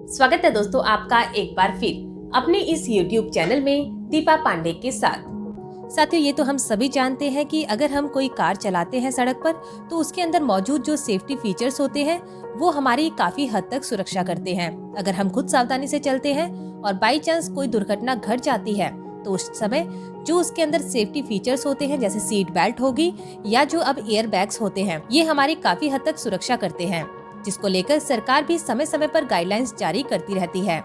स्वागत है दोस्तों आपका एक बार फिर अपने इस YouTube चैनल में दीपा पांडे के साथ। साथियों, ये तो हम सभी जानते हैं कि अगर हम कोई कार चलाते हैं सड़क पर तो उसके अंदर मौजूद जो सेफ्टी फीचर्स होते हैं वो हमारी काफी हद तक सुरक्षा करते हैं। अगर हम खुद सावधानी से चलते हैं और बाई चांस कोई दुर्घटना घट जाती है तो उस समय जो उसके अंदर सेफ्टी फीचर्स होते हैं जैसे सीट बेल्ट होगी या जो अब एयर बैग्स होते हैं, ये हमारी काफी हद तक सुरक्षा करते हैं, जिसको लेकर सरकार भी समय समय पर गाइडलाइंस जारी करती रहती है।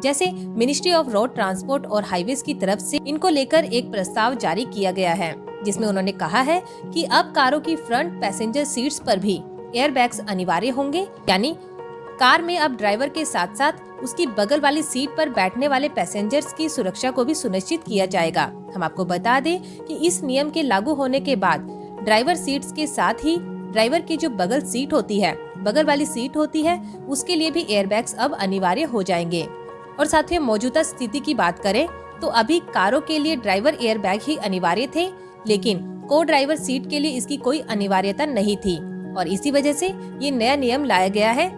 जैसे मिनिस्ट्री ऑफ रोड ट्रांसपोर्ट और हाईवेज की तरफ से इनको लेकर एक प्रस्ताव जारी किया गया है, जिसमें उन्होंने कहा है कि अब कारों की फ्रंट पैसेंजर सीट्स पर भी एयर बैग्स अनिवार्य होंगे। यानी कार में अब ड्राइवर के साथ साथ उसकी बगल वाली सीट पर बैठने वाले पैसेंजर्स की सुरक्षा को भी सुनिश्चित किया जाएगा। हम आपको बता दें कि इस नियम के लागू होने के बाद ड्राइवर सीट्स के साथ ही ड्राइवर की जो बगल वाली सीट होती है उसके लिए भी एयरबैग्स अब अनिवार्य हो जाएंगे। और साथ ही मौजूदा स्थिति की बात करें तो अभी कारों के लिए ड्राइवर एयरबैग ही अनिवार्य थे, लेकिन को ड्राइवर सीट के लिए इसकी कोई अनिवार्यता नहीं थी और इसी वजह से ये नया नियम लाया गया है,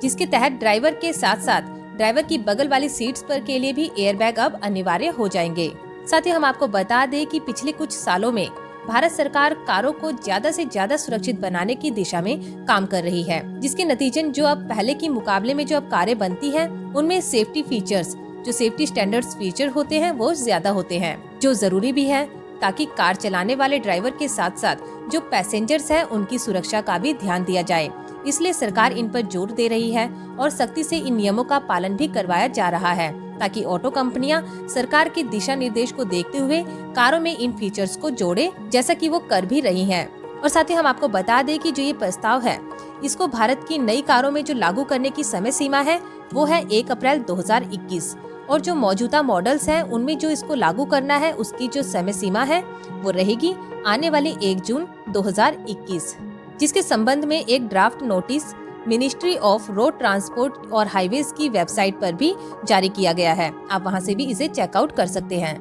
जिसके तहत ड्राइवर के साथ साथ ड्राइवर की बगल वाली सीट्स पर के लिए भी एयरबैग अब अनिवार्य हो जाएंगे। साथ ही हम आपको बता दें कि पिछले कुछ सालों में भारत सरकार कारों को ज्यादा से ज्यादा सुरक्षित बनाने की दिशा में काम कर रही है, जिसके नतीजन जो अब पहले के मुकाबले में जो अब कारें बनती हैं उनमें सेफ्टी फीचर्स, जो सेफ्टी स्टैंडर्ड्स फीचर होते हैं वो ज्यादा होते हैं, जो जरूरी भी है ताकि कार चलाने वाले ड्राइवर के साथ साथ जो पैसेंजर्स हैं उनकी सुरक्षा का भी ध्यान दिया जाए। इसलिए सरकार इन पर जोर दे रही है और सख्ती से इन नियमों का पालन भी करवाया जा रहा है, ताकि ऑटो कंपनियां सरकार के दिशा निर्देश को देखते हुए कारों में इन फीचर्स को जोड़े, जैसा कि वो कर भी रही हैं। और साथ ही हम आपको बता दें कि जो ये प्रस्ताव है इसको भारत की नई कारों में जो लागू करने की समय सीमा है वो है 1 अप्रैल 2021 और जो मौजूदा मॉडल्स हैं उनमें जो इसको लागू करना है उसकी जो समय सीमा है वो रहेगी आने वाली 1 जून 2021, जिसके संबंध में एक draft notice ministry of road transport और हाईवेज की वेबसाइट पर भी जारी किया गया है। आप वहां से भी इसे चेकआउट कर सकते हैं।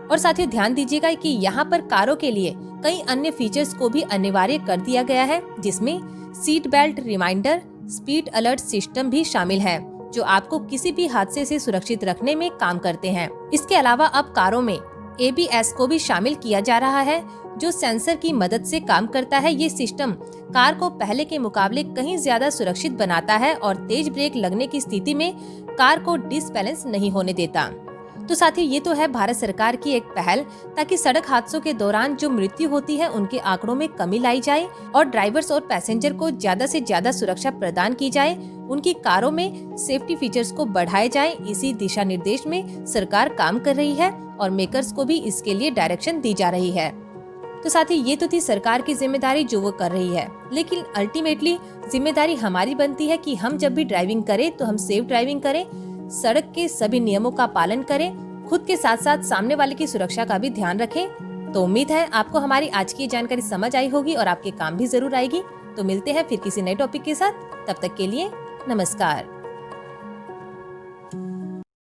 और साथ ही ध्यान दीजिएगा कि यहाँ पर कारों के लिए कई अन्य फीचर्स को भी अनिवार्य कर दिया गया है, जिसमें seat belt reminder, speed alert system भी शामिल है, जो आपको किसी भी हादसे से सुरक्षित रखने में काम करते हैं। इसके अलावा अब कारों में ABS को भी शामिल किया जा रहा है, जो सेंसर की मदद से काम करता है। ये सिस्टम कार को पहले के मुकाबले कहीं ज्यादा सुरक्षित बनाता है और तेज ब्रेक लगने की स्थिति में कार को डिसबैलेंस नहीं होने देता। तो साथ ही ये तो है भारत सरकार की एक पहल, ताकि सड़क हादसों के दौरान जो मृत्यु होती है उनके आंकड़ों में कमी लाई जाए और ड्राइवर्स और पैसेंजर को ज्यादा से ज्यादा सुरक्षा प्रदान की जाए, उनकी कारों में सेफ्टी फीचर्स को बढ़ाए जाए। इसी दिशा निर्देश में सरकार काम कर रही है और मेकर्स को भी इसके लिए डायरेक्शन दी जा रही है। तो साथ ही ये तो थी सरकार की जिम्मेदारी जो वो कर रही है, लेकिन अल्टीमेटली जिम्मेदारी हमारी बनती है कि हम जब भी ड्राइविंग करें तो हम सेफ ड्राइविंग करें, सड़क के सभी नियमों का पालन करें, खुद के साथ साथ सामने वाले की सुरक्षा का भी ध्यान रखें। तो उम्मीद है आपको हमारी आज की जानकारी समझ आई होगी और आपके काम भी जरूर आएगी। तो मिलते हैं फिर किसी नए टॉपिक के साथ, तब तक के लिए नमस्कार।